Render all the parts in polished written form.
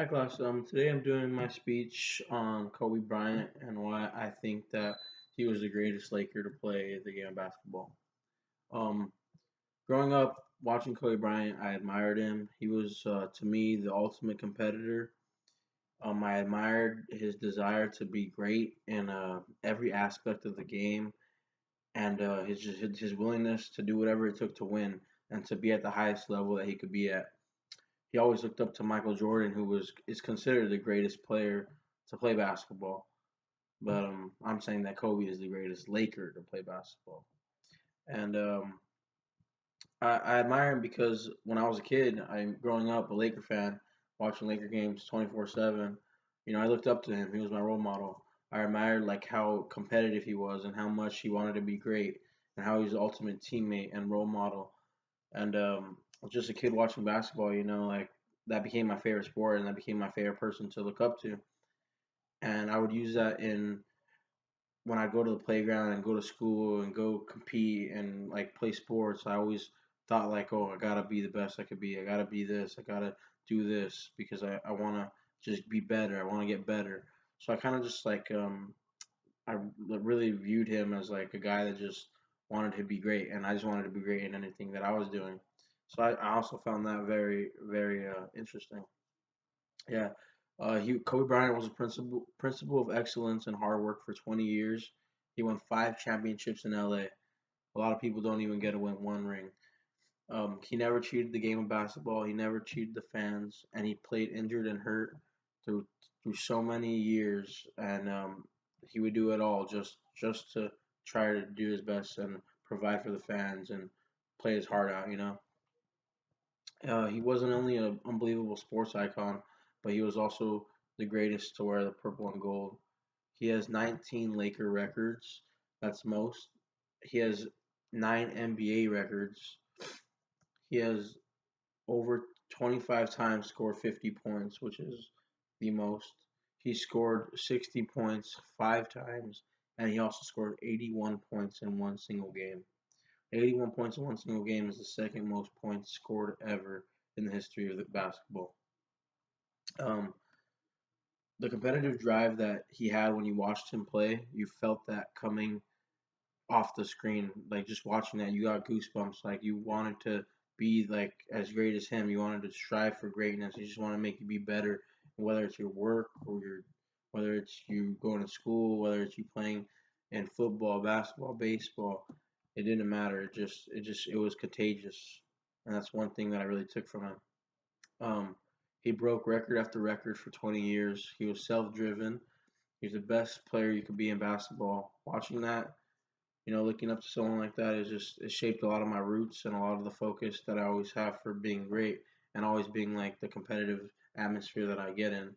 Hi class. Today I'm doing my speech on Kobe Bryant and why I think that he was the greatest Laker to play the game of basketball. Um, Growing up watching Kobe Bryant, I admired him. He was to me the ultimate competitor. I admired his desire to be great in every aspect of the game and his willingness to do whatever it took to win and to be at the highest level that he could be at. He always looked up to Michael Jordan, who was is considered the greatest player to play basketball. But I'm saying that Kobe is the greatest Laker to play basketball. And I admire him because when I was a kid, I'm growing up a Laker fan, watching Laker games 24/7. I looked up to him. He was my role model. I admired like how competitive he was and how much he wanted to be great and how he was the ultimate teammate and role model. And just a kid watching basketball, like that became my favorite sport and that became my favorite person to look up to. And I would use that in when I go to the playground and go to school and go compete and like play sports. I always thought like, oh, I gotta be the best I could be. I gotta be this. I gotta do this because I wanna just be better. I wanna get better. So I kind of just like I really viewed him as like a guy that just wanted to be great, and I just wanted to be great in anything that I was doing. So I also found that very interesting. Yeah, Kobe Bryant was a principle of excellence and hard work for 20 years. He won 5 championships in LA. A lot of people don't even get to win one ring. He never cheated the game of basketball. He never cheated the fans, and he played injured and hurt through through so many years, and he would do it all just to try to do his best and provide for the fans and play his heart out. He wasn't only an unbelievable sports icon, but he was also the greatest to wear the purple and gold. He has 19 Laker records. That's most. He has 9 NBA records. He has over 25 times scored 50 points, which is the most. He scored 60 points 5 times, and he also scored 81 points in one single game. 81 points in one single game is the second most points scored ever in the history of the basketball. Um, the competitive drive that he had when you watched him play, you felt that coming off the screen. Like just watching that, you got goosebumps. Like you wanted to be like as great as him. You wanted to strive for greatness. You just want to make you be better, whether it's your work or whether it's you going to school, whether it's you playing in football, basketball, baseball. It didn't matter. It was contagious, and that's one thing that I really took from him. He broke record after record for 20 years. He was self-driven. He's the best player you could be in basketball. Watching that, looking up to someone like that is just it shaped a lot of my roots and a lot of the focus that I always have for being great and always being like the competitive atmosphere that I get in.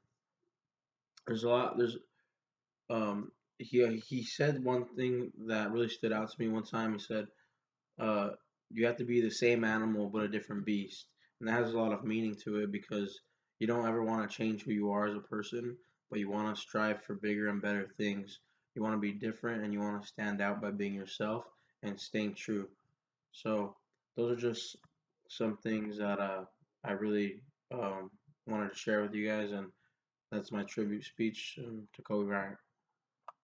There's a lot. He said one thing that really stood out to me one time. He said, uh, "You have to be the same animal but a different beast," and that has a lot of meaning to it because you don't ever want to change who you are as a person, but you want to strive for bigger and better things. You want to be different and you want to stand out by being yourself and staying true. So those are just some things that I really wanted to share with you guys, and that's my tribute speech to Kobe Bryant.